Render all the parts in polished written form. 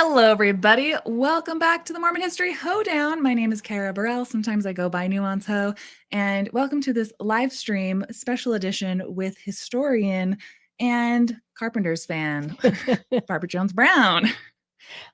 Hello, everybody. Welcome back to the Mormon History Hoedown. My name is Kara Burrell. Sometimes I go by Nuance Ho. And welcome to this live stream special edition with historian and Carpenters fan, Barbara Jones Brown.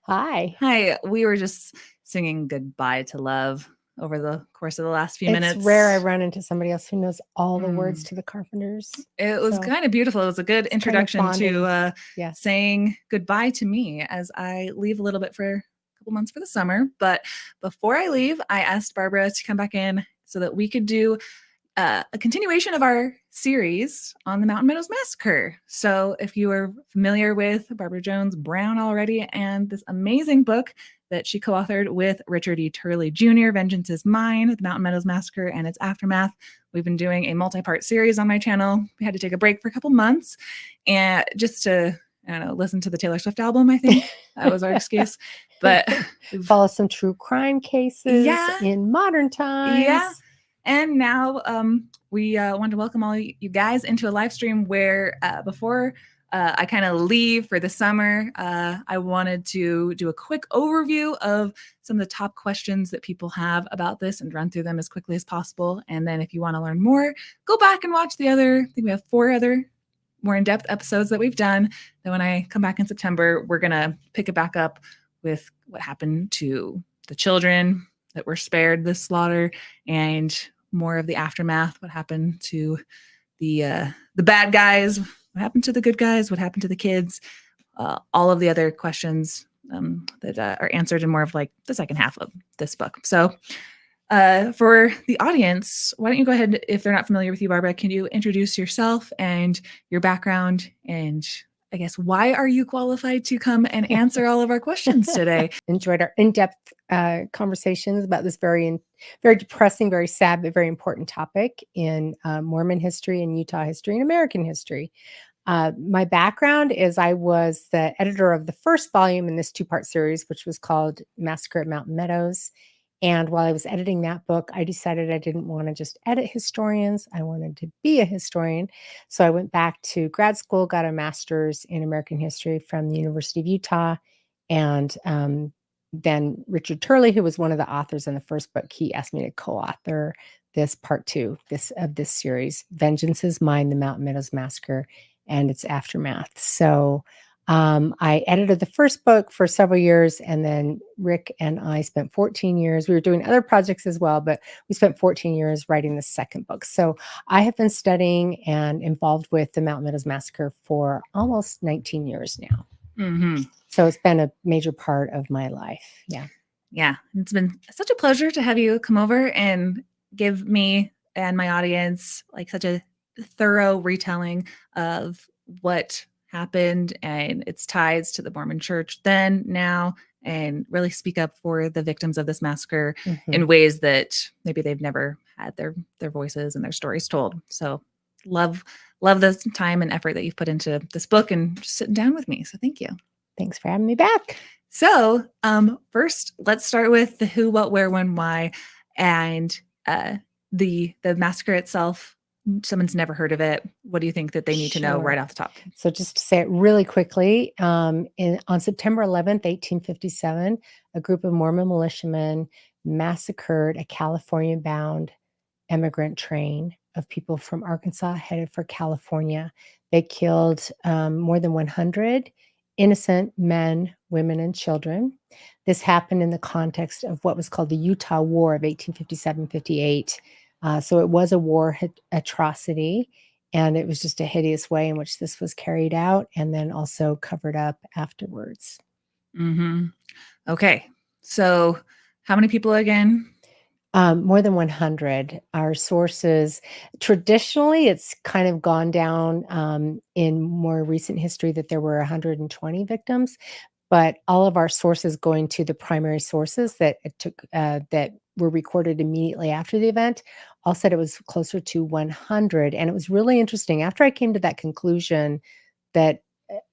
Hi. Hi. We were just singing Goodbye to Love over the course of the last few minutes. It's rare I run into somebody else who knows all the words to the Carpenters. It was kind of beautiful. It was a good introduction to saying goodbye to me as I leave a little bit for a couple months for the summer. But before I leave, I asked Barbara to come back in so that we could do a continuation of our series on the Mountain Meadows Massacre. So if you are familiar with Barbara Jones Brown already and this amazing book that she co-authored with Richard E. Turley Jr., Vengeance is Mine, The Mountain Meadows Massacre and Its Aftermath, we've been doing a multi-part series on my channel. We had to take a break for a couple months and just to, listen to the Taylor Swift album, I think. That was our excuse. But follow some true crime cases in modern times. Yeah. And now we want to welcome all you guys into a live stream where before I kind of leave for the summer, I wanted to do a quick overview of some of the top questions that people have about this and run through them as quickly as possible. And then if you want to learn more, go back and watch I think we have 4 other more in-depth episodes that we've done. Then when I come back in September, we're going to pick it back up with what happened to the children that were spared this slaughter and more of the aftermath, what happened to the bad guys, what happened to the good guys, what happened to the kids, all of the other questions that are answered in more of like the second half of this book. So for the audience, why don't you go ahead, if they're not familiar with you, Barbara, can you introduce yourself and your background and I guess, why are you qualified to come and answer all of our questions today? Enjoyed our in-depth conversations about this very depressing, very sad, but very important topic in Mormon history and Utah history and American history. My background is I was the editor of the first volume in this 2-part series, which was called Massacre at Mountain Meadows. And while I was editing that book, I decided I didn't want to just edit historians. I wanted to be a historian. So I went back to grad school, got a master's in American history from the University of Utah. And then Richard Turley, who was one of the authors in the first book, he asked me to co-author this part 2 of this series, Vengeance is Mine, The Mountain Meadows Massacre and Its Aftermath. So I edited the first book for several years, and then Rick and I spent 14 years. We were doing other projects as well, but we spent 14 years writing the second book. So I have been studying and involved with the Mountain Meadows Massacre for almost 19 years now. Mm-hmm. So it's been a major part of my life. Yeah. Yeah. It's been such a pleasure to have you come over and give me and my audience like such a thorough retelling of what happened and its ties to the Mormon church then, now, and really speak up for the victims of this massacre in ways that maybe they've never had their voices and their stories told. So love the time and effort that you've put into this book and just sitting down with me. So thank you. Thanks for having me back. So first, let's start with the who, what, where, when, why, and the massacre itself. Someone's never heard of it. What do you think that they need to know right off the top? So just to say it really quickly, on September 11th, 1857, a group of Mormon militiamen massacred a California-bound immigrant train of people from Arkansas headed for California. They killed more than 100 innocent men, women, and children. This happened in the context of what was called the Utah War of 1857-58. So it was a war atrocity, and it was just a hideous way in which this was carried out and then also covered up afterwards. Mm-hmm. Okay. So how many people again? More than 100. Our sources, traditionally, it's kind of gone down in more recent history that there were 120 victims, but all of our sources going to the primary sources that it took that were recorded immediately after the event all said it was closer to 100. And it was really interesting. After I came to that conclusion that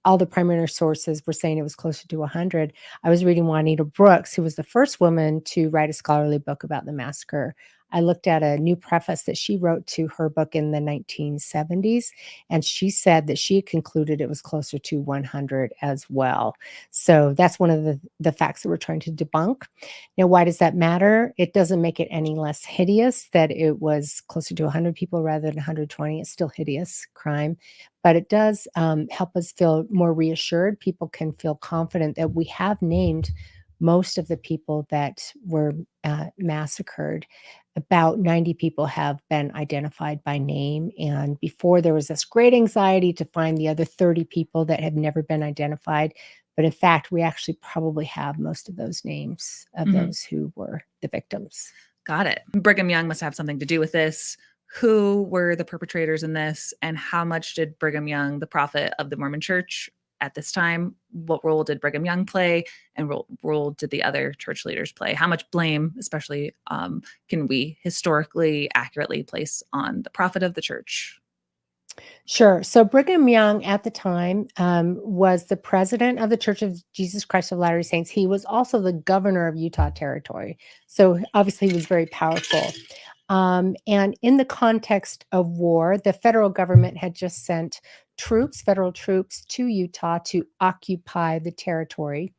all the primary sources were saying it was closer to 100, I was reading Juanita Brooks, who was the first woman to write a scholarly book about the massacre. I looked at a new preface that she wrote to her book in the 1970s, and she said that she concluded it was closer to 100 as well. So that's one of the facts that we're trying to debunk. Now, why does that matter? It doesn't make it any less hideous that it was closer to 100 people rather than 120. It's still hideous crime, but it does help us feel more reassured. People can feel confident that we have named most of the people that were massacred. About 90 people have been identified by name. And before, there was this great anxiety to find the other 30 people that have never been identified. But in fact, we actually probably have most of those names of those who were the victims. Got it. Brigham Young must have something to do with this. Who were the perpetrators in this, and how much did Brigham Young, the prophet of the Mormon Church at this time, what role did Brigham Young play, and what role did the other church leaders play? How much blame, especially, can we historically accurately place on the prophet of the church? Sure. So Brigham Young at the time was the president of the Church of Jesus Christ of Latter-day Saints. He was also the governor of Utah Territory. So obviously he was very powerful. And in the context of war, the federal government had just sent federal troops to Utah to occupy the territory.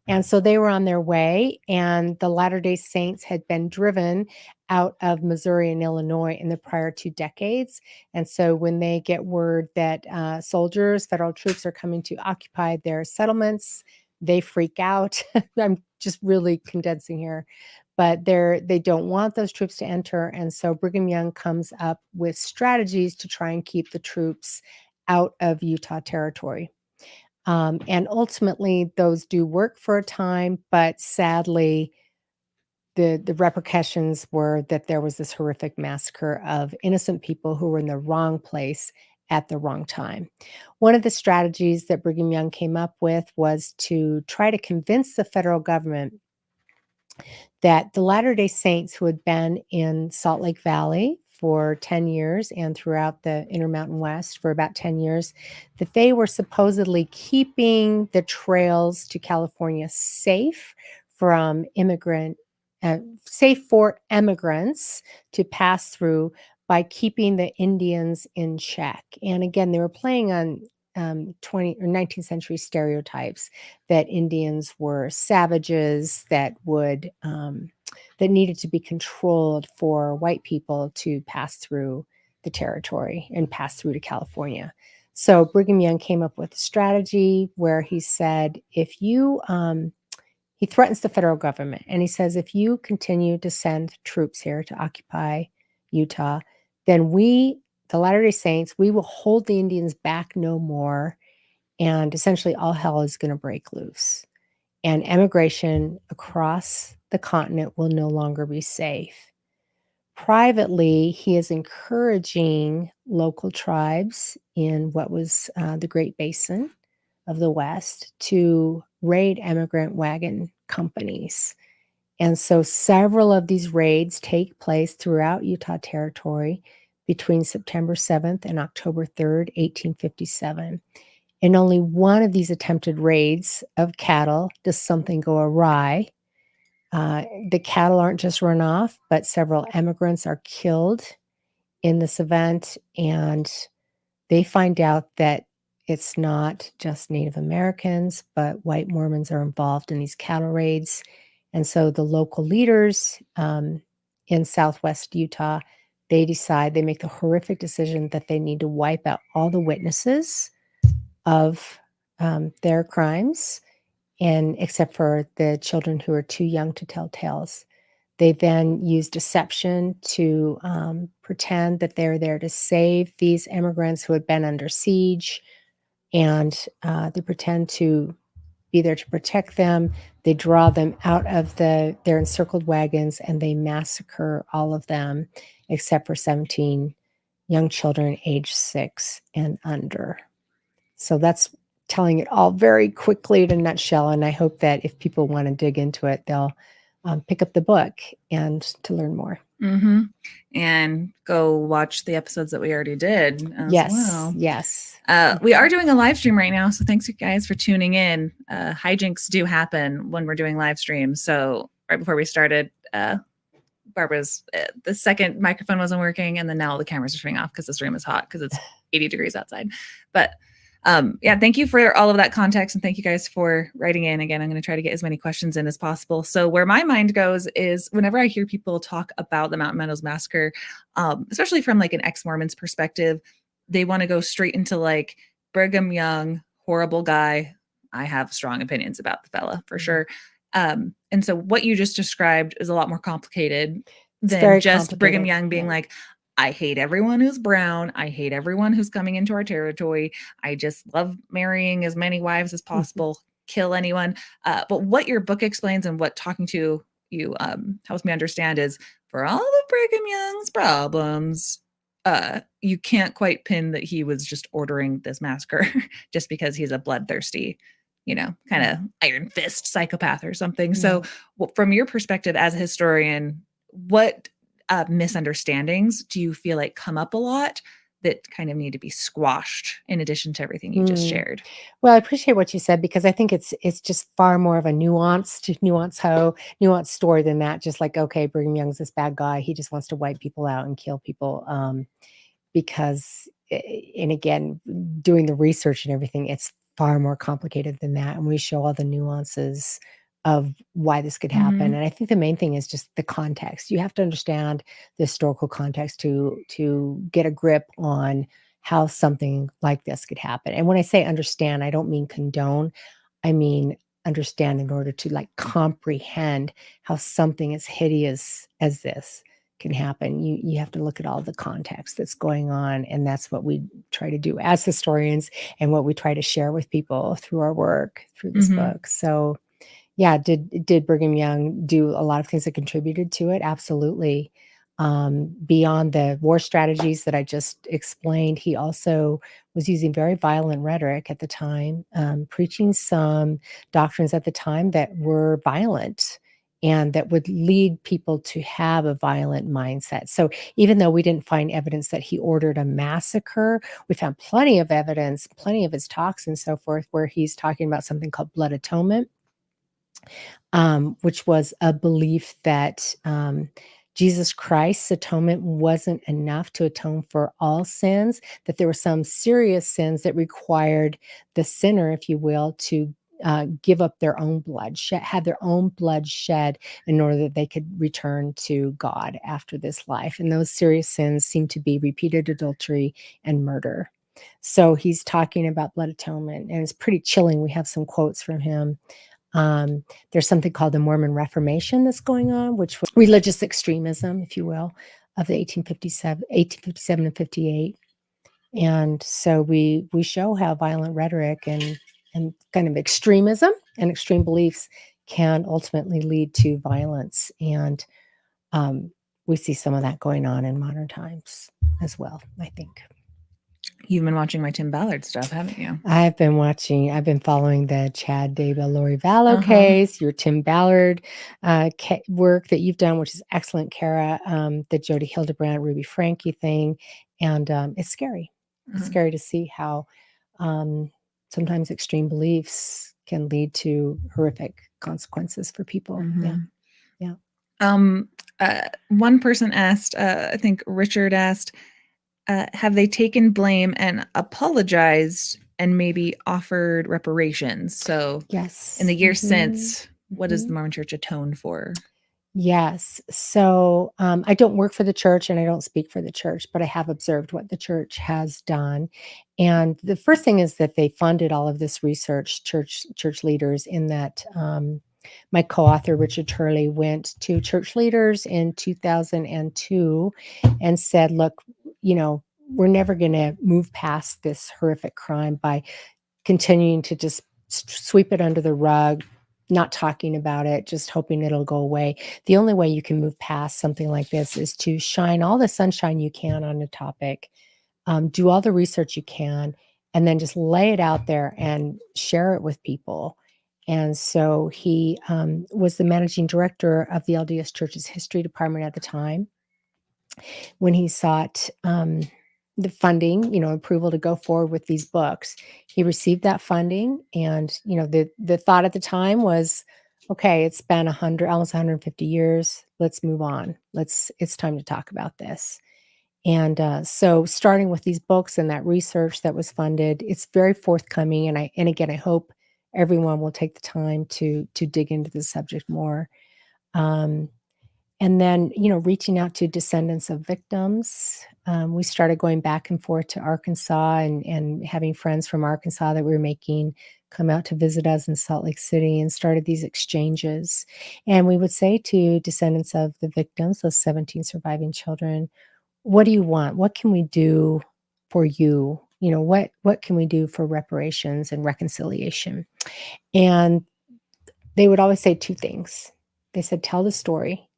And so they were on their way, and the Latter-day Saints had been driven out of Missouri and Illinois in the prior 2 decades. And so when they get word that federal troops are coming to occupy their settlements, they freak out. I'm just really condensing here. But they don't want those troops to enter. And so Brigham Young comes up with strategies to try and keep the troops out of Utah Territory. And ultimately, those do work for a time, but sadly, the repercussions were that there was this horrific massacre of innocent people who were in the wrong place at the wrong time. One of the strategies that Brigham Young came up with was to try to convince the federal government that the Latter-day Saints who had been in Salt Lake Valley for 10 years and throughout the Intermountain West for about 10 years, that they were supposedly keeping the trails to California safe from safe for immigrants to pass through by keeping the Indians in check. And again, they were playing on 20 or 19th century stereotypes that Indians were savages that needed to be controlled for white people to pass through the territory and pass through to California. So Brigham Young came up with a strategy where he said, he threatens the federal government, and he says, if you continue to send troops here to occupy Utah, then the Latter-day Saints, we will hold the Indians back no more, and essentially all hell is going to break loose. And emigration across the continent will no longer be safe. Privately, he is encouraging local tribes in what was the Great Basin of the West to raid immigrant wagon companies. And so several of these raids take place throughout Utah Territory between September 7th and October 3rd, 1857. In only one of these attempted raids of cattle does something go awry. The cattle aren't just run off, but several immigrants are killed in this event, and they find out that it's not just Native Americans, but white Mormons are involved in these cattle raids. And so the local leaders in Southwest Utah, they make the horrific decision that they need to wipe out all the witnesses of their crimes, and except for the children who are too young to tell tales. They then use deception to pretend that they're there to save these immigrants who had been under siege, and they pretend to be there to protect them. They draw them out of their encircled wagons, and they massacre all of them except for 17 young children aged 6 and under. So that's telling it all very quickly in a nutshell, and I hope that if people want to dig into it, they'll pick up the book and to learn more. And go watch the episodes that we already did as well. Yes. We are doing a live stream right now, so thanks you guys for tuning in. Hijinks do happen when we're doing live streams. So right before we started, Barbara's the second microphone wasn't working, and then now all the cameras are turning off because this room is hot because it's 80 degrees outside. But yeah, thank you for all of that context, and thank you guys for writing in. Again, I'm going to try to get as many questions in as possible. So where my mind goes is whenever I hear people talk about the Mountain Meadows Massacre, especially from like an ex-Mormon's perspective, they want to go straight into like Brigham Young, horrible guy. I have strong opinions about the fella for sure. And so what you just described is a lot more complicated than just Brigham Young being like, I hate everyone who's brown. I hate everyone who's coming into our territory. I just love marrying as many wives as possible, kill anyone. But what your book explains and what talking to you helps me understand is for all of Brigham Young's problems, you can't quite pin that he was just ordering this massacre just because he's a bloodthirsty, kind of iron fist psychopath or something. Yeah. So from your perspective as a historian, what misunderstandings do you feel like come up a lot that kind of need to be squashed in addition to everything you just shared? Well, I appreciate what you said because I think it's just far more of a nuanced story than that. Just like, okay, Brigham Young's this bad guy. He just wants to wipe people out and kill people. Because, and again, doing the research and everything, it's far more complicated than that. And we show all the nuances of why this could happen. And I think the main thing is just the context. You have to understand the historical context to get a grip on how something like this could happen. And when I say understand, I don't mean condone. I mean understand in order to like comprehend how something as hideous as this can happen. You have to look at all the context that's going on, and that's what we try to do as historians and what we try to share with people through our work, through this book. So yeah, did Brigham Young do a lot of things that contributed to it? Absolutely. Beyond the war strategies that I just explained, he also was using very violent rhetoric at the time, preaching some doctrines at the time that were violent and that would lead people to have a violent mindset. So even though we didn't find evidence that he ordered a massacre, we found plenty of evidence, plenty of his talks and so forth, where he's talking about something called blood atonement, which was a belief that Jesus Christ's atonement wasn't enough to atone for all sins, that there were some serious sins that required the sinner, if you will, to give up their own blood, have their own blood shed in order that they could return to God after this life. And those serious sins seem to be repeated adultery and murder. So he's talking about blood atonement, and it's pretty chilling. We have some quotes from him. There's something called the Mormon Reformation that's going on, which was religious extremism, if you will, of the 1857 and 58. And so we show how violent rhetoric and kind of extremism and extreme beliefs can ultimately lead to violence. And we see some of that going on in modern times as well, I think. You've been watching my Tim Ballard stuff, haven't you? I've been following the Chad Daybell, Lori Vallow case, your Tim Ballard work that you've done, which is excellent, Kara, the Jody Hildebrand, Ruby Franke thing. And it's scary. It's scary to see how sometimes extreme beliefs can lead to horrific consequences for people. Yeah. One person asked, I think Richard asked, have they taken blame and apologized and maybe offered reparations? So yes, in the years since, what does the Mormon Church atone for? Yes. So I don't work for the church and I don't speak for the church, but I have observed what the church has done. And the first thing is that they funded all of this research, church leaders, in that my co-author, Richard Turley, went to church leaders in 2002 and said, look, we're never going to move past this horrific crime by continuing to just sweep it under the rug, not talking about it, just hoping it'll go away. The only way you can move past something like this is to shine all the sunshine you can on the topic, do all the research you can, and then just lay it out there and share it with people. And so he was the managing director of the LDS Church's history department at the time. When he sought the funding, approval to go forward with these books, he received that funding. And, the thought at the time was, okay, it's been almost 150 years. Let's move on. It's time to talk about this. And so starting with these books and that research that was funded, it's very forthcoming. And again, I hope everyone will take the time to dig into the subject more. Um, and then, reaching out to descendants of victims. We started going back and forth to Arkansas and having friends from Arkansas that we were making come out to visit us in Salt Lake City and started these exchanges. And we would say to descendants of the victims, those 17 surviving children, what do you want? What can we do for you? What can we do for reparations and reconciliation? And they would always say two things. They said, tell the story,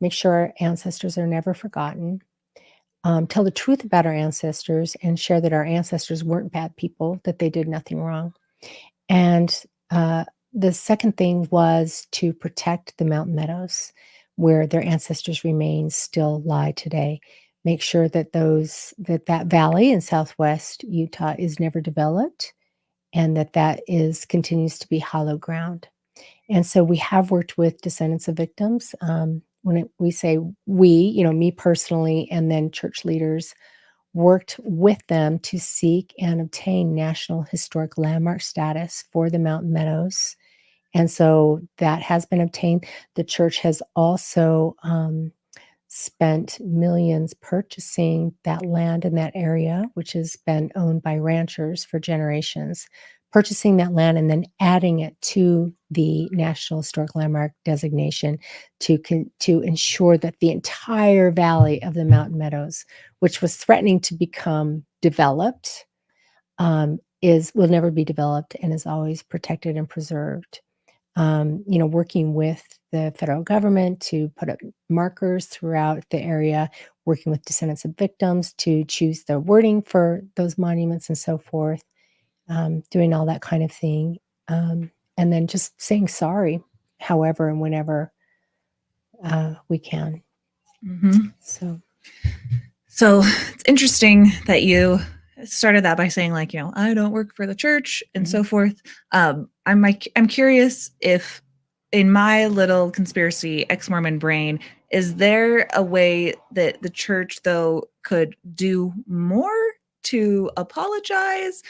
make sure our ancestors are never forgotten, tell the truth about our ancestors, and share that our ancestors weren't bad people, that they did nothing wrong. And the second thing was to protect the Mountain Meadows, where their ancestors' remains still lie today. Make sure that that valley in southwest Utah is never developed, and that continues to be hollow ground. And so we have worked with descendants of victims. We say we, me personally, and then church leaders worked with them to seek and obtain National Historic Landmark status for the Mountain Meadows. And so that has been obtained. The church has also spent millions purchasing that land in that area, which has been owned by ranchers for generations, purchasing that land and then adding it to the National Historic Landmark designation to ensure that the entire valley of the Mountain Meadows, which was threatening to become developed, will never be developed and is always protected and preserved. Working with the federal government to put up markers throughout the area, working with descendants of victims to choose the wording for those monuments and so forth, doing all that kind of thing. And then just saying sorry, however and whenever we can. Mm-hmm. So it's interesting that you started that by saying, like, I don't work for the church and so forth. I'm curious if, in my little conspiracy ex-Mormon brain, is there a way that the church, though, could do more to apologize,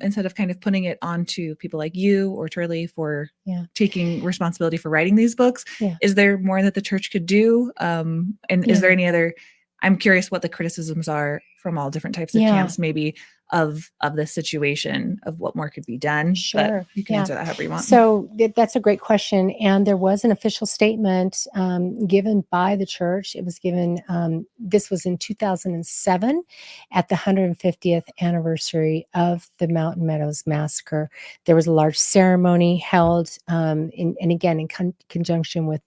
instead of kind of putting it onto people like you or Turley for taking responsibility for writing these books? Is there more that the church could do? And is there any other? I'm curious what the criticisms are from all different types of camps, maybe of this situation, of what more could be done. Sure. But you can answer that however you want. So that's a great question. And there was an official statement given by the church. It was given, this was in 2007 at the 150th anniversary of the Mountain Meadows Massacre. There was a large ceremony held, and again, in conjunction with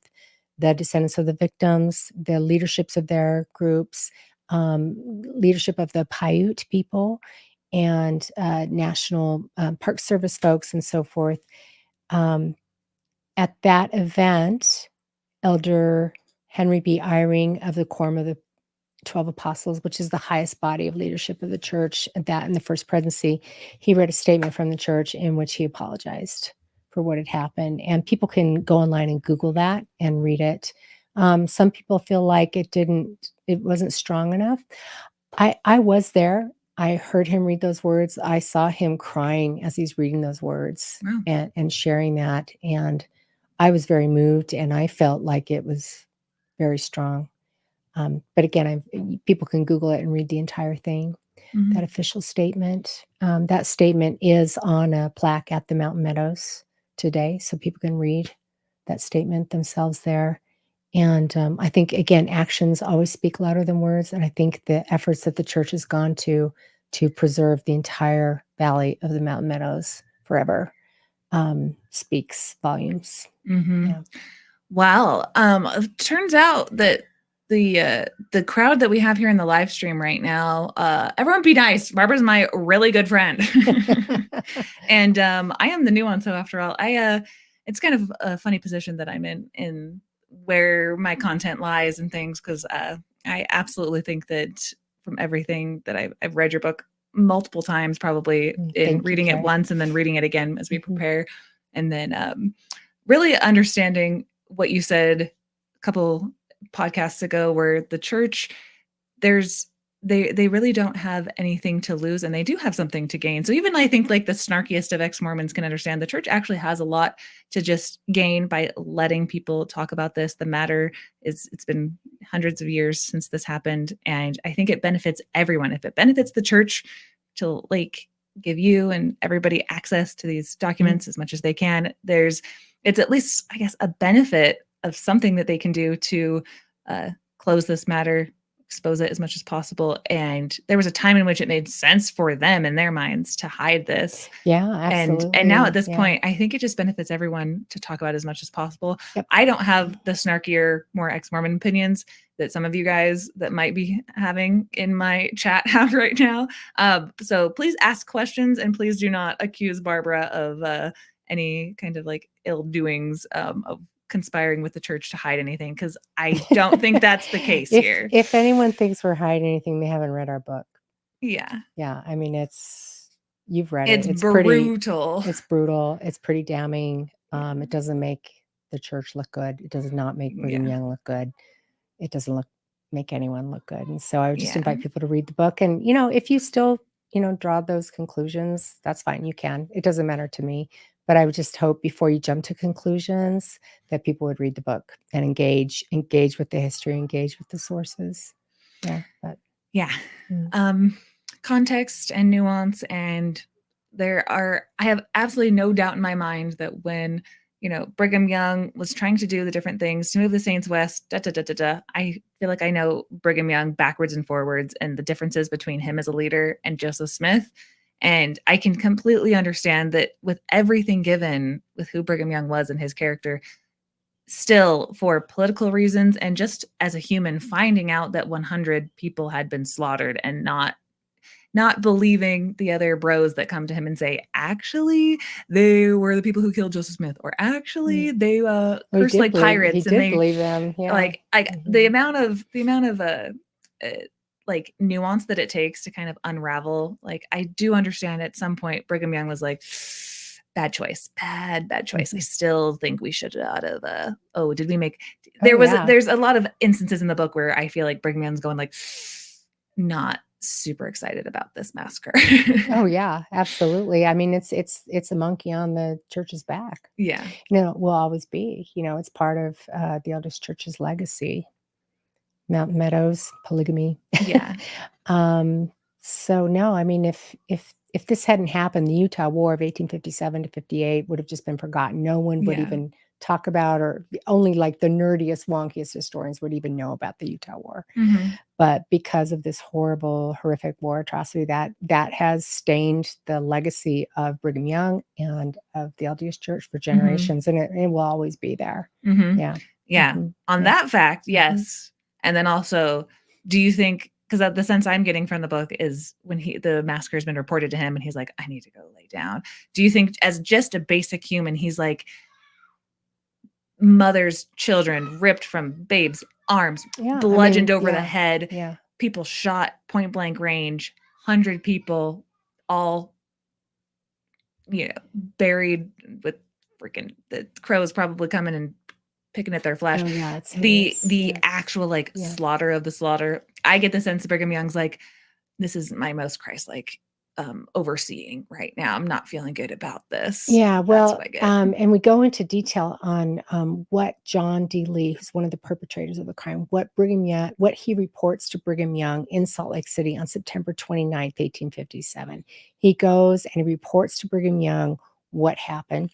the descendants of the victims, the leaderships of their groups, leadership of the Paiute people, and National Park Service folks and so forth. At that event, Elder Henry B. Eyring of the Quorum of the 12 Apostles, which is the highest body of leadership of the church, that in the First Presidency, he read a statement from the church in which he apologized for what had happened. And people can go online and Google that and read it. Some people feel like it wasn't strong enough. I was there. I heard him read those words. I saw him crying as he's reading those words. Wow. and sharing that. And I was very moved, and I felt like it was very strong. But again, people can Google it and read the entire thing, that official statement. That statement is on a plaque at the Mountain Meadows today, so people can read that statement themselves there. And I think, again, actions always speak louder than words. And I think the efforts that the church has gone to preserve the entire valley of the Mountain Meadows forever speaks volumes. Yeah. Wow. It turns out that the crowd that we have here in the live stream right now, everyone be nice. Barbara's my really good friend. And I am the new one. So after all, it's kind of a funny position that I'm in where my content lies and things, because I absolutely think that from everything that I've read your book multiple times, probably in reading it once and then reading it again as we prepare, and then really understanding what you said a couple podcasts ago, where the church, there's they really don't have anything to lose, and they do have something to gain. So even I think like the snarkiest of ex-Mormons can understand the church actually has a lot to just gain by letting people talk about this. The matter is, it's been hundreds of years since this happened, and I think it benefits everyone. If it benefits the church to like give you and everybody access to these documents as much as they can, it's at least, I guess, a benefit of something that they can do to close this matter, expose it as much as possible. And there was a time in which it made sense for them in their minds to hide this. Yeah, And absolutely. now at this Yeah. point, I think it just benefits everyone to talk about as much as possible. Yep. I don't have the snarkier, more ex-Mormon opinions that some of you guys that might be having in my chat have right now. So please ask questions, and please do not accuse Barbara of any kind of like ill doings of conspiring with the church to hide anything, because I don't think that's the case here. If anyone thinks we're hiding anything, they haven't read our book. Yeah. Yeah, I mean, you've read It's it. It's brutal. It's brutal. It's pretty damning. It doesn't make the church look good. It does not make Brigham Young look good. It doesn't make anyone look good. And so I would just invite people to read the book. And, if you still, draw those conclusions, that's fine. You can. It doesn't matter to me. But I would just hope before you jump to conclusions that people would read the book and engage with the history, engage with the sources. Yeah. Context and nuance. And I have absolutely no doubt in my mind that when, Brigham Young was trying to do the different things to move the Saints west, I feel like I know Brigham Young backwards and forwards and the differences between him as a leader and Joseph Smith. And I can completely understand that with everything given with who Brigham Young was and his character, still for political reasons and just as a human, finding out that 100 people had been slaughtered and not believing the other bros that come to him and say, actually, they were the people who killed Joseph Smith, or actually they cursed like pirates. He did believe them. Yeah. Like the amount of like nuance that it takes to kind of unravel. Like, I do understand at some point Brigham Young was like, bad choice. I still think we should out of did we make there's a lot of instances in the book where I feel like Brigham Young's going like, not super excited about this massacre. Oh yeah, absolutely. I mean, it's a monkey on the church's back. Yeah. Will always be. It's part of the eldest church's legacy. Mountain Meadows, polygamy. Yeah. So no, I mean, if this hadn't happened, the Utah War of 1857 to 58 would have just been forgotten. No one would even talk about, or only like the nerdiest, wonkiest historians would even know about the Utah War. Mm-hmm. But because of this horrible, horrific war atrocity, that has stained the legacy of Brigham Young and of the LDS Church for generations, and it will always be there. Mm-hmm. Yeah. Yeah. Mm-hmm. On that fact, yes. And then also, do you think, because the sense I'm getting from the book is when the massacre has been reported to him and he's like, I need to go lay down. Do you think as just a basic human, he's like, mothers, children ripped from babes' arms, bludgeoned over the head, people shot point blank range, 100 people, all, buried with freaking the crows probably coming and picking at their flesh. Oh, yeah, it's the actual slaughter of the slaughter. I get the sense that Brigham Young's like, this is my most Christ-like overseeing right now. I'm not feeling good about this. Yeah, well, and we go into detail on what John D. Lee, who's one of the perpetrators of the crime, what he reports to Brigham Young in Salt Lake City on September 29th, 1857. He goes and he reports to Brigham Young what happened,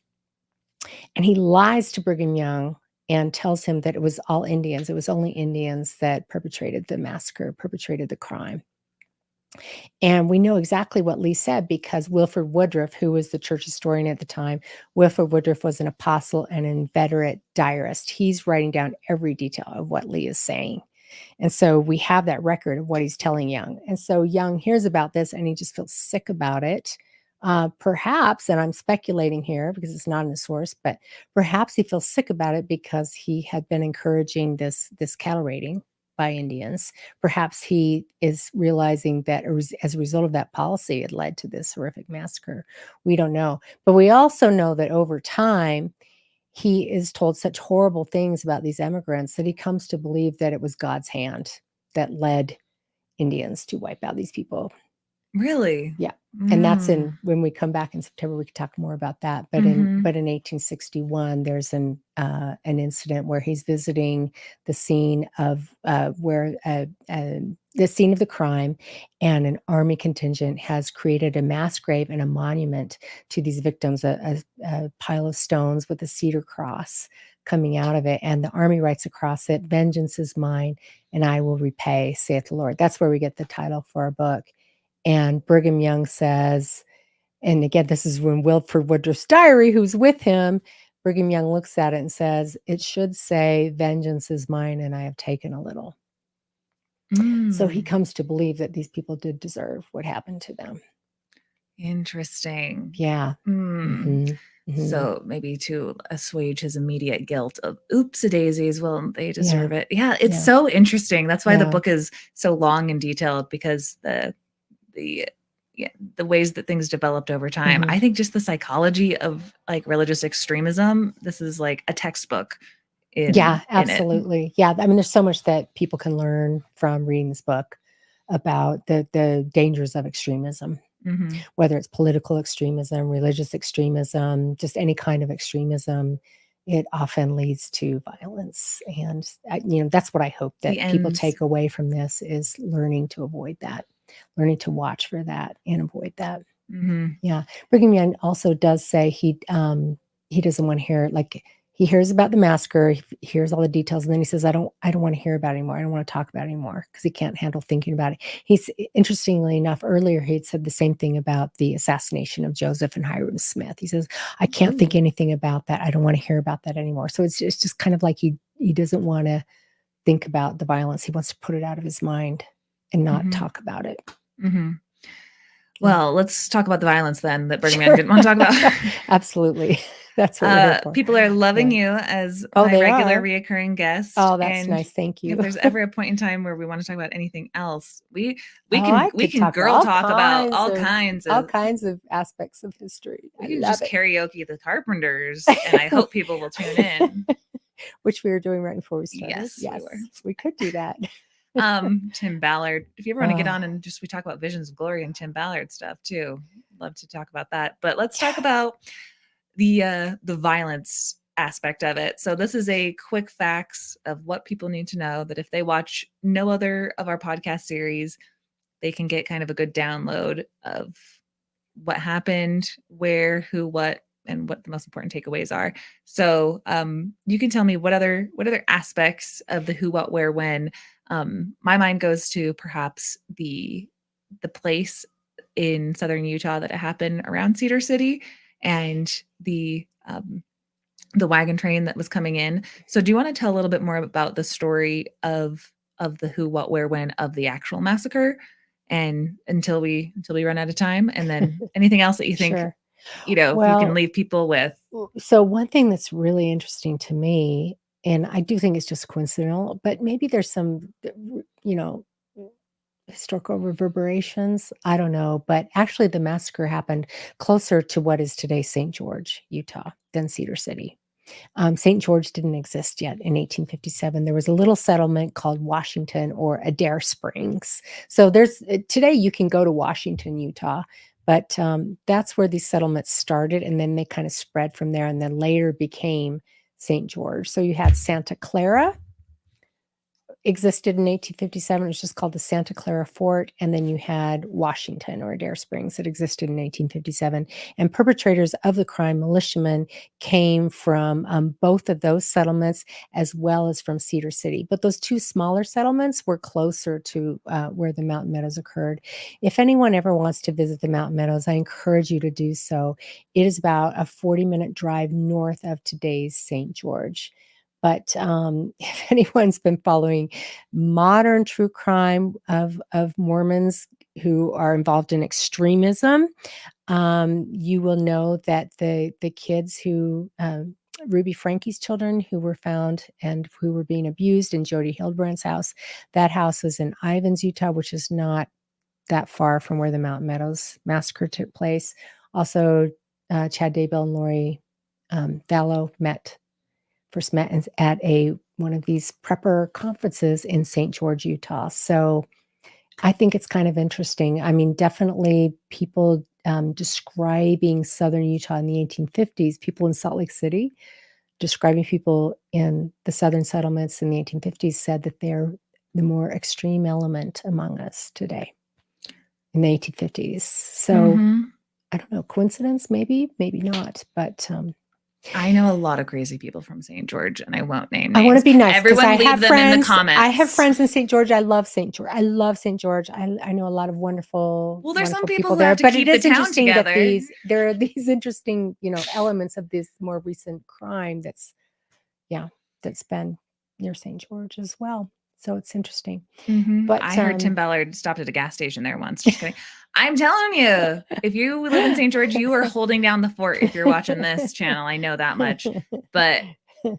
and he lies to Brigham Young and tells him that it was all Indians. It was only Indians that perpetrated the massacre, perpetrated the crime. And we know exactly what Lee said because Wilford Woodruff, who was the church historian at the time, Wilford Woodruff was an apostle and an inveterate diarist. He's writing down every detail of what Lee is saying. And so we have that record of what he's telling Young. And so Young hears about this and he just feels sick about it. Perhaps, and I'm speculating here because it's not in the source, but perhaps he feels sick about it because he had been encouraging this cattle raiding by Indians. Perhaps he is realizing that as a result of that policy, it led to this horrific massacre. We don't know. But we also know that over time, he is told such horrible things about these immigrants that he comes to believe that it was God's hand that led Indians to wipe out these people. Really? Yeah. And that's Mm. when we come back in September, we can talk more about that. But in Mhm. 1861, there's an incident where he's visiting the scene of the scene of the crime, and an army contingent has created a mass grave and a monument to these victims, a pile of stones with a cedar cross coming out of it, and the army writes across it, "Vengeance is mine, and I will repay, saith the Lord." That's where we get the title for our book. And Brigham Young says, and again, this is when Wilford Woodruff's diary, who's with him, Brigham Young looks at it and says, "It should say, 'Vengeance is mine, and I have taken a little.'" So he Mm. comes to believe that these people did deserve what happened to them. Interesting. Yeah. Mm. Mhm. Mhm. So maybe to assuage his immediate guilt of oopsie daisies, well, they Yeah. deserve it. Yeah, it's Yeah. so interesting. That's why the Yeah. book is so long and detailed, because the yeah, the ways that things developed over time. Mhm. I think just the psychology of like religious extremism, this is like a textbook Yeah, in it. absolutely. Yeah, I mean, there's so much that people can learn from reading this book about the dangers of extremism. Mhm. Whether it's political extremism, religious extremism, just any kind of extremism, it often leads to violence. And that's what I hope The that people ends. take away from this is learning to avoid that, learning to watch for that and avoid that. Mhm. Yeah. Brigham Young also does say he doesn't want to hear, like, he hears about the massacre, he hears all the details, and then he says, I don't want to hear about it anymore. I don't want to talk about it anymore, because he can't handle thinking about it. He's interestingly enough, earlier he had said the same thing about the assassination of Joseph and Hiram Smith. He says, I can't think Ooh. anything about that. I don't want to hear about that anymore. So it's just kind of like he doesn't want to think about the violence. He wants to put it out of his mind and not Mhm. talk about it. Mhm. Yeah. Well, let's talk about the violence then that Brigham Young Sure. didn't want to talk about. Absolutely. That's what we're here for. People are loving Yeah. you as Oh, my they regular are? reoccurring guest, Oh, that's and nice. Thank if you. there's ever a point in time where we want to talk about anything else, we Oh, can I we could can talk about girl talk about all kinds all of. kinds of aspects of history. We I can love just it. karaoke the Carpenters, and I hope people will tune in. Which we were doing right before we started. Yes, we Yes, were. we could do that. Tim Ballard. If you ever want to get Oh, on and just we talk about Visions of Glory and Tim Ballard stuff too, love to talk about that. But let's talk yeah. about the violence aspect of it. So this is a quick facts of what people need to know, that if they watch no other of our podcast series, they can get kind of a good download of what happened, where, who, what, and what the most important takeaways are. So you can tell me what other aspects of the who, what, where, when. My mind goes to perhaps the place in southern Utah that it happened around Cedar City, and the wagon train that was coming in. So do you want to tell a little bit more about the story of the who, what, where, when of the actual massacre, and until we run out of time, and then anything else that you think, Sure. you can Well, leave people with. so one thing that's really interesting to me, and I do think it's just coincidental, but maybe there's some, you know, historical reverberations. I don't know, but actually the massacre happened closer to what is today St. George, Utah, than Cedar City. St. George didn't exist yet in 1857. There was a little settlement called Washington or Adair Springs. So there's today you can go to Washington, Utah, but that's where these settlements started, and then they kind of spread from there, and then later became St. George. So you had Santa Clara existed in 1857. It was just called the Santa Clara Fort. And then you had Washington or Adair Springs that existed in 1857. And perpetrators of the crime, militiamen, came from both of those settlements as well as from Cedar City. But those two smaller settlements were closer to where the Mountain Meadows occurred. If anyone ever wants to visit the Mountain Meadows, I encourage you to do so. It is about a 40-minute drive north of today's St. George. But if anyone's been following modern true crime of Mormons who are involved in extremism, you will know that the kids who Ruby Frankie's children who were found and who were being abused in Jody Hildebrands' house, that house was in Ivins, Utah, which is not that far from where the Mountain Meadows massacre took place. Also, Chad Daybell and Lori Vallow met first met at one of these prepper conferences in St. George, Utah. So I think it's kind of interesting. I mean, definitely people describing Southern Utah in the 1850s, people in Salt Lake City describing people in the Southern settlements in the 1850s said that they're the more extreme element among us today in the 1850s. So I don't know, coincidence, maybe not, but I know a lot of crazy people from St. George, and I won't name names. I want to be nice because Everyone I leave have them friends. in the comments. I have friends in St. George. I love St. George. I love St. George. I know a lot of wonderful, Well, there's some wonderful people people who there. have to But keep it the is town interesting that together. there are these interesting, elements of this more recent crime that's been near St. George as well. So it's interesting. But I heard Tim Ballard stopped at a gas station there once. Just kidding. I'm telling you, if you live in St. George, you are holding down the fort if you're watching this channel. I know that much. But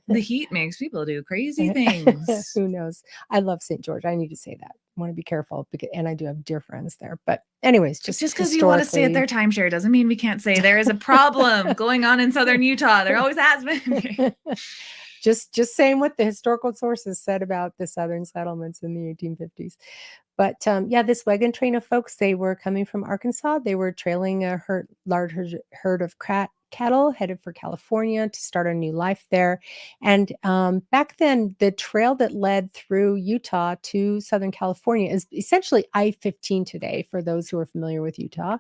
the heat makes people do crazy things. Who knows? I love St. George. I need to say that. I want to be careful and I do have dear friends there. But anyways, just because you want to stay at their timeshare doesn't mean we can't say there is a problem going on in Southern Utah. There always has been. just saying what the historical sources said about the Southern settlements in the 1850s. But this wagon train of folks, they were coming from Arkansas. They were trailing a large herd of cattle headed for California to start a new life there. And back then, the trail that led through Utah to Southern California is essentially I-15 today, for those who are familiar with Utah.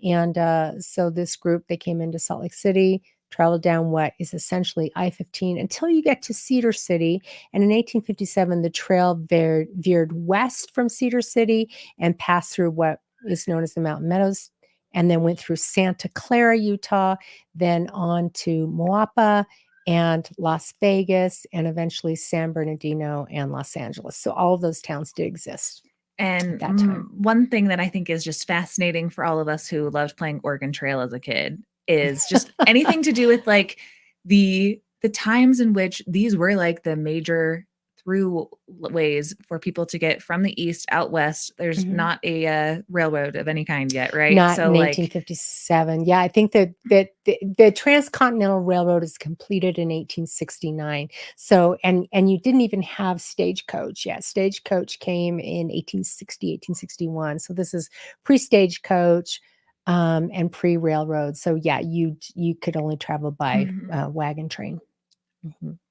And so this group, they came into Salt Lake City, traveled down what is essentially I-15 until you get to Cedar City. And in 1857, the trail veered west from Cedar City and passed through what is known as the Mountain Meadows, and then went through Santa Clara, Utah, then on to Moapa and Las Vegas, and eventually San Bernardino and Los Angeles. So all of those towns did exist. And at that time. One thing that I think is just fascinating for all of us who loved playing Oregon Trail as a kid is just anything to do with like the times in which these were like the major throughways for people to get from the east out west. There's not a railroad of any kind yet, right? Not in 1857. Yeah, I think that the Transcontinental Railroad is completed in 1869. So, and you didn't even have stagecoach yet. Stagecoach came in 1860, 1861. So this is pre-stagecoach and pre-railroad. So yeah, you could only travel by wagon train.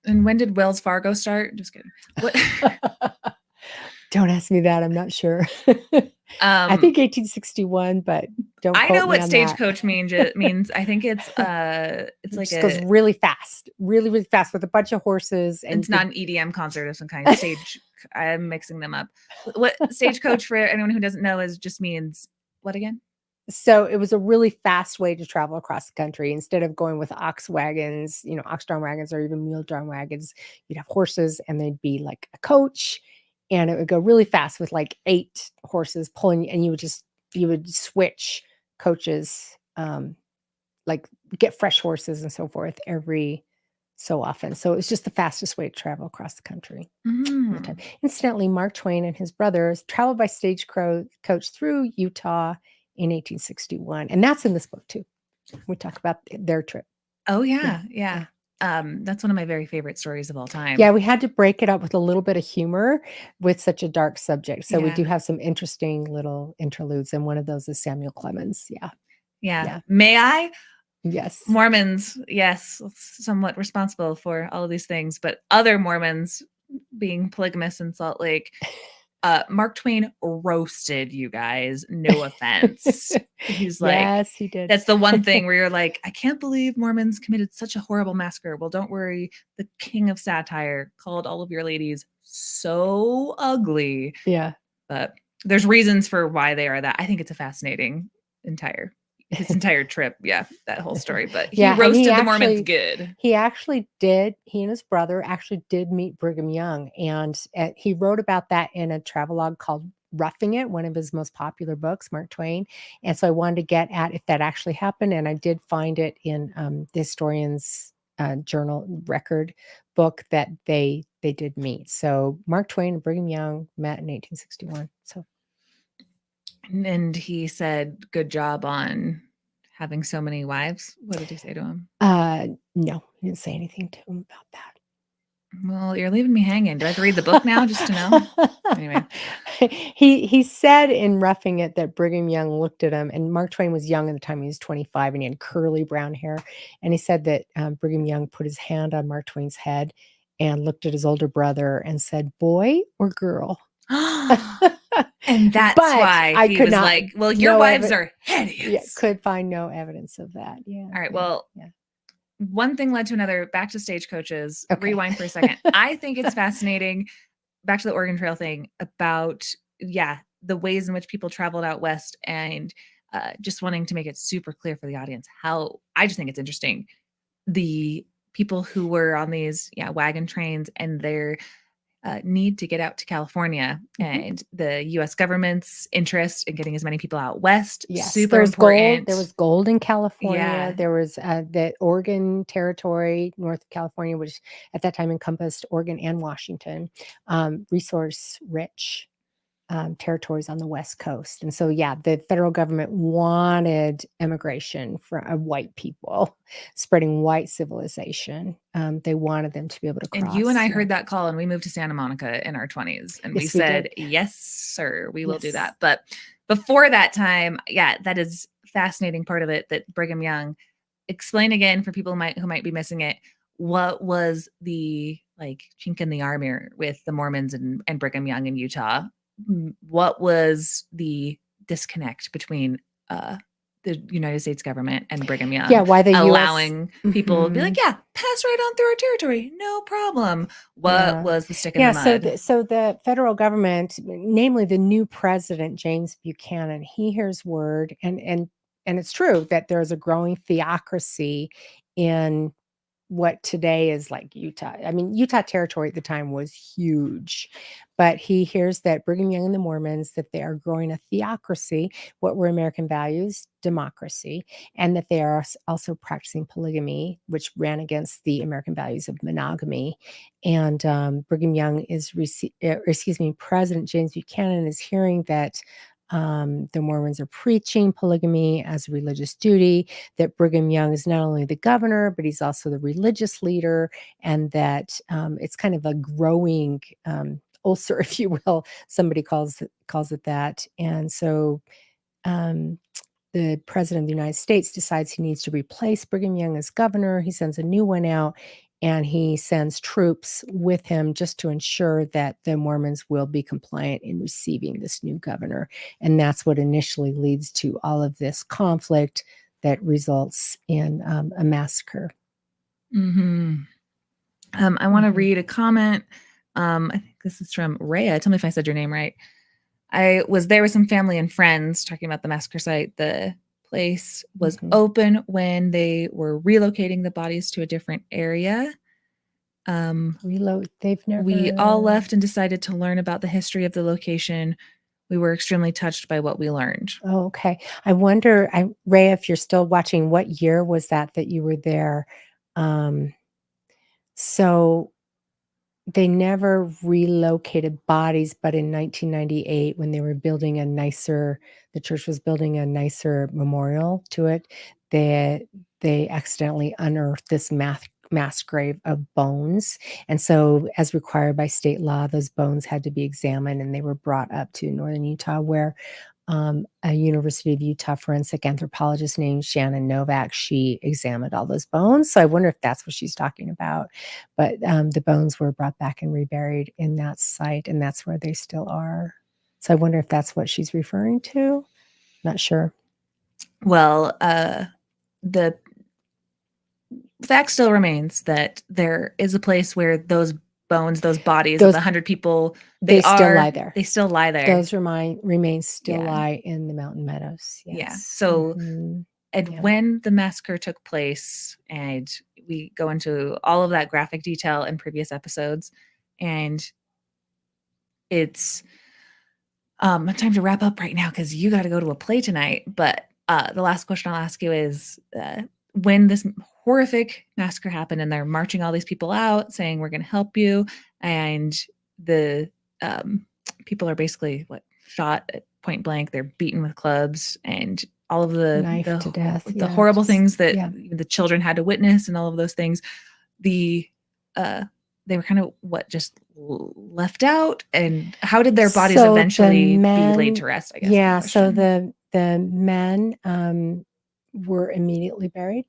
And when did Wells Fargo start? Just kidding. What? Don't ask me that. I'm not sure. I think 1861, but don't. I know what stagecoach means. It means I think it's like it goes really fast, really fast with a bunch of horses. And it's not an EDM concert of some kind. Stage. I'm mixing them up. What stagecoach, for anyone who doesn't know, just means what again? So it was a really fast way to travel across the country. Instead of going with ox wagons, ox-drawn wagons or even mule-drawn wagons, you'd have horses and they'd be like a coach, and it would go really fast with like 8 horses pulling, and you would switch coaches, like get fresh horses and so forth every so often. So it was just the fastest way to travel across the country. At the time. Incidentally, Mark Twain and his brothers traveled by stagecoach through Utah in 1861. And that's in this book too. We talk about their trip. Oh yeah. That's one of my very favorite stories of all time. Yeah, we had to break it up with a little bit of humor with such a dark subject. So we do have some interesting little interludes, and one of those is Samuel Clemens. Yeah. May I? Yes. Mormons, yes, somewhat responsible for all of these things, but other Mormons being polygamous in Salt Lake, Mark Twain roasted you guys. No offense. He's like, yes, he did. That's the one thing where you're like, I can't believe Mormons committed such a horrible massacre. Well, don't worry. The king of satire called all of your ladies so ugly. Yeah. But there's reasons for why they are that. I think it's a fascinating his entire trip. Yeah, that whole story. But he roasted the Mormons good. He and his brother actually did meet Brigham Young. And he wrote about that in a travelogue called Roughing It, one of his most popular books, Mark Twain. And so I wanted to get at if that actually happened. And I did find it in the historian's journal record book that they did meet. So Mark Twain and Brigham Young met in 1861. So. And he said, good job on having so many wives. What did he say to him? No, he didn't say anything to him about that. Well, you're leaving me hanging. Do I have to read the book now just to know? Anyway. He said in Roughing It that Brigham Young looked at him, and Mark Twain was young at the time. He was 25, and he had curly brown hair. And he said that Brigham Young put his hand on Mark Twain's head and looked at his older brother and said, "Boy or girl?" And that's But why I he could was not, like, well, your wives are yeah, hideous. could find no evidence of that. Yeah. All right. Yeah, Well, yeah. one thing led to another. Back to stagecoaches. Okay. Rewind for a second. I think it's fascinating. Back to the Oregon Trail thing about, yeah, the ways in which people traveled out west, and just wanting to make it super clear for the audience how I just think it's interesting. The people who were on these, yeah, wagon trains and their need to get out to California, and the U.S. government's interest in getting as many people out west. Yes, Super there was gold. important. There was gold in California. Yeah. There was the Oregon Territory, north of California, which at that time encompassed Oregon and Washington, resource rich territories on the West Coast. And so, yeah, the federal government wanted immigration for white people, spreading white civilization. They wanted them to be able to cross. And you and I heard that call, and we moved to Santa Monica in our 20s, and we Yes, we said, did. yes, sir, we will do Yes. that. But before that time, yeah, that is fascinating part of it, that Brigham Young, explain again for people who might be missing it, what was the like chink in the armor with the Mormons and Brigham Young in Utah? What was the disconnect between the United States government and Brigham Young? Yeah, why the allowing US people to be like, yeah, pass right on through our territory, no problem. What was the stick in the mud? So the federal government, namely the new president, James Buchanan, he hears word, and it's true that there's a growing theocracy in what today is like Utah. I mean, Utah territory at the time was huge, but he hears that Brigham Young and the Mormons, that they are growing a theocracy. What were American values? Democracy. And that they are also practicing polygamy, which ran against the American values of monogamy. And Brigham Young is, President James Buchanan is hearing that the Mormons are preaching polygamy as a religious duty, that Brigham Young is not only the governor, but he's also the religious leader, and that it's kind of a growing ulcer, if you will. Somebody calls it that. And so the president of the United States decides he needs to replace Brigham Young as governor. He sends a new one out, and he sends troops with him just to ensure that the Mormons will be compliant in receiving this new governor. And that's what initially leads to all of this conflict that results in a massacre. Mm-hmm. I want to read a comment. I think this is from Rhea. Tell me if I said your name right. I was there with some family and friends talking about the massacre site. The place was open when they were relocating the bodies to a different area. We all left and decided to learn about the history of the location. We were extremely touched by what we learned. Oh, okay. I wonder, Ray, if you're still watching, what year was that you were there? So they never relocated bodies, but in 1998, when they were building the church was building a nicer memorial to it, they accidentally unearthed this mass grave of bones. And so, as required by state law, those bones had to be examined, and they were brought up to northern Utah, where a University of Utah forensic anthropologist named Shannon Novak, she examined all those bones. So I wonder if that's what she's talking about. But the bones were brought back and reburied in that site, and that's where they still are. So I wonder if that's what she's referring to. Not sure. Well, the fact still remains that there is a place where those bones, those bodies of the 100 people, they still lie there. They still lie there. Those remains still lie in the Mountain Meadows. Yes. Yeah. So, and when the massacre took place, and we go into all of that graphic detail in previous episodes, and it's time to wrap up right now because you got to go to a play tonight. But the last question I'll ask you is, when this horrific massacre happened and they're marching all these people out saying, we're going to help you, and the people are basically shot at point blank, they're beaten with clubs, and all of Knifed to death, the horrible things that the children had to witness, and all of those things, the they were kind of just left out, and how did their bodies So the eventually be laid men, to rest? I guess my yeah, so question. the men were immediately buried,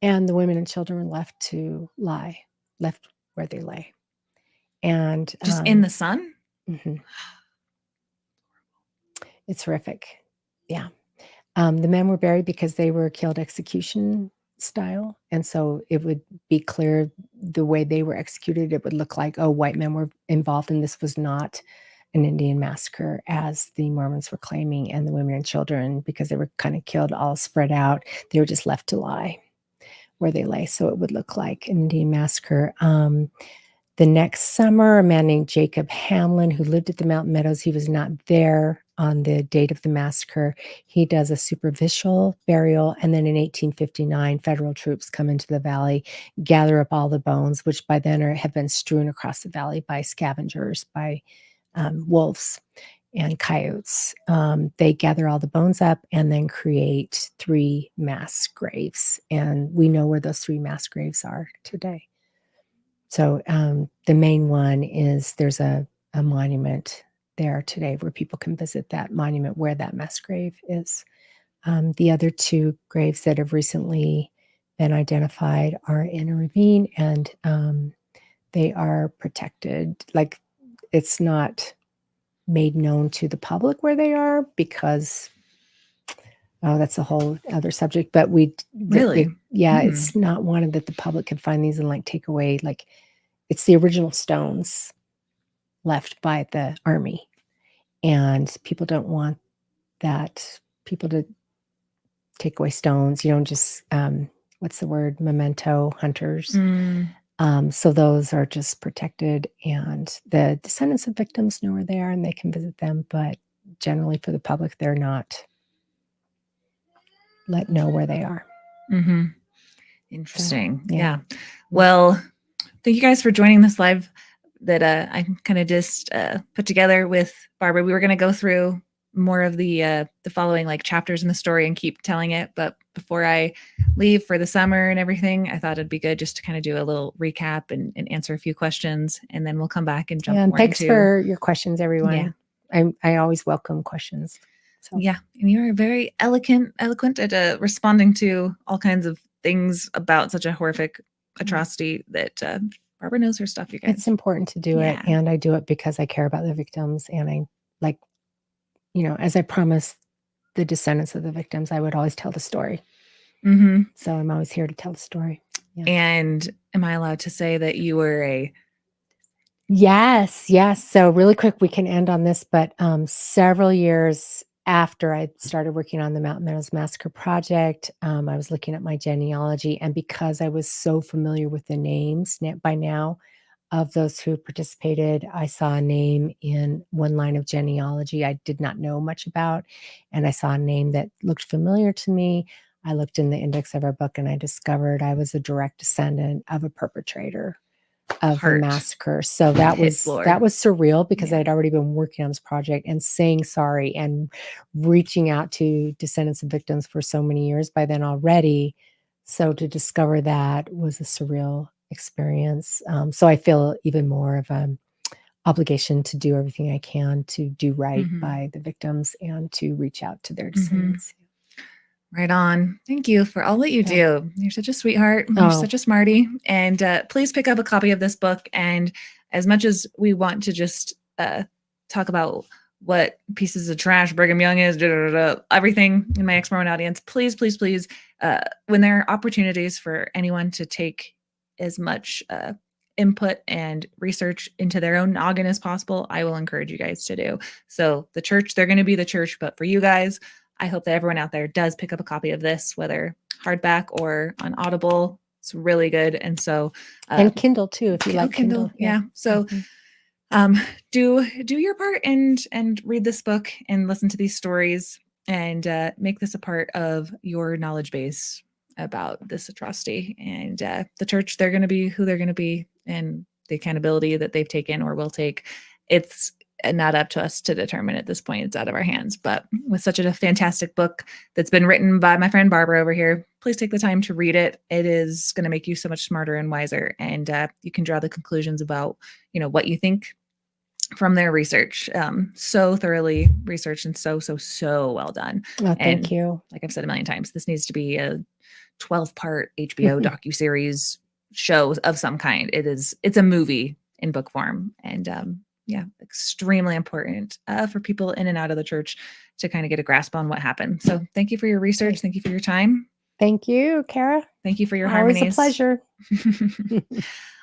and the women and children were left to lie, left where they lay. And Just in the sun? mhm, it's horrific. Yeah. The men were buried because they were killed execution style, and so it would be clear the way they were executed, it would look like, oh, white men were involved, and this was not an Indian massacre as the Mormons were claiming, and the women and children, because they were kind of killed all spread out, they were just left to lie where they lay, so it would look like an Indian massacre. The next summer, a man named Jacob Hamlin, who lived at the Mountain Meadows, he was not there on the date of the massacre. He does a superficial burial, and then in 1859, federal troops come into the valley, gather up all the bones, which by then have been strewn across the valley by scavengers, by wolves and coyotes. They gather all the bones up and then create 3 mass graves, and we know where those 3 mass graves are today. So the main one is there's a monument there today where people can visit that monument where that mass grave is. The other 2 graves that have recently been identified are in a ravine, and they are protected. Like, it's not made known to the public where they are because, oh, that's a whole other subject. But Really? yeah, Hmm. it's not wanted that the public can find these and like take away, like, it's the original stones left by the army, and people don't want that, people to take away stones, just, what's the word? Memento hunters. Mm. So those are just protected, and the descendants of victims know where they are and they can visit them, but generally for the public, they're not let know where they are. Mm-hmm. So, Interesting. yeah. Yeah. Well, thank you guys for joining this live that I kind of just put together with Barbara. We were going to go through more of the following like chapters in the story and keep telling it, but before I leave for the summer and everything, I thought it'd be good just to kind of do a little recap and answer a few questions, and then we'll come back and jump And more thanks into. for your questions, everyone. Yeah. I always welcome questions. So. Yeah, and you are very eloquent at responding to all kinds of things about such a horrific atrocity that Barbara knows her stuff, you guys. It's important to do it, and I do it because I care about the victims, and I, like, as I promised the descendants of the victims, I would always tell the story. Mm-hmm. So I'm always here to tell the story. Yeah. And am I allowed to say that you were a... Yes. So really quick, we can end on this, but several years after I started working on the Mountain Meadows Massacre project, I was looking at my genealogy, and because I was so familiar with the names by now of those who participated, I saw a name in one line of genealogy I did not know much about, and I saw a name that looked familiar to me. I looked in the index of our book, and I discovered I was a direct descendant of a perpetrator of the massacre. So that was surreal because I'd already been working on this project and saying sorry and reaching out to descendants of victims for so many years by then already. So to discover that was a surreal experience. So I feel even more of an obligation to do everything I can to do right by the victims and to reach out to their descendants. Right on. Thank you for all that you do. You're such a sweetheart. You're such a smarty. And please pick up a copy of this book. And as much as we want to just talk about what pieces of trash Brigham Young is, everything in my ex-Mormon audience, please, when there are opportunities for anyone to take as much input and research into their own noggin as possible, I will encourage you guys to do. So the church, they're going to be the church, but for you guys, I hope that everyone out there does pick up a copy of this, whether hardback or on Audible. It's really good. And so, and Kindle too, if you like Kindle. Yeah. So, do your part and read this book and listen to these stories and make this a part of your knowledge base about this atrocity. And the church, they're going to be who they're going to be, and the accountability that they've taken or will take. It's not up to us to determine at this point. It's out of our hands. But with such a fantastic book that's been written by my friend Barbara over here, please take the time to read it. It is going to make you so much smarter and wiser, and you can draw the conclusions about, you know, what you think from their research. So thoroughly researched and so well done. Oh, and thank you. like I've said a million times, this needs to be a 12-part HBO docuseries show of some kind. It's a movie in book form, and yeah, extremely important for people in and out of the church to kind of get a grasp on what happened. So thank you for your research. Thank you for your time. Thank you, Kara. Thank you for your Always harmonies. a pleasure.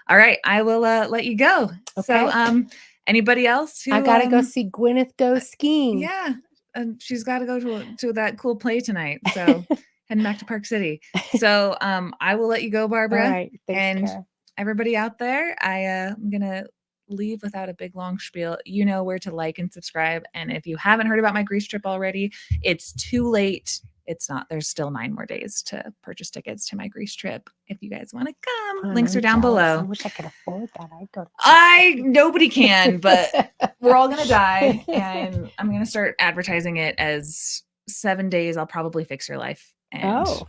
All right, I will let you go. Okay. So anybody else who I gotta go see Gwyneth go skiing. Yeah, and she's got to go to that cool play tonight. So heading back to Park City. So I will let you go, Barbara. All right. Thanks, and Kara. Everybody out there, I'm gonna leave without a big long spiel. You know where to like and subscribe. And if you haven't heard about my Greece trip already, it's too late. It's not. There's still 9 more days to purchase tickets to my Greece trip. If you guys want to come, links are down below. I wish I could afford that. I'd go to nobody can, but we're all gonna die, and I'm gonna start advertising it as 7 days. I'll probably fix your life, and it'll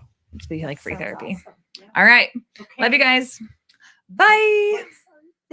be like free therapy. Awesome. Yeah. All right, Okay. love you guys. Bye.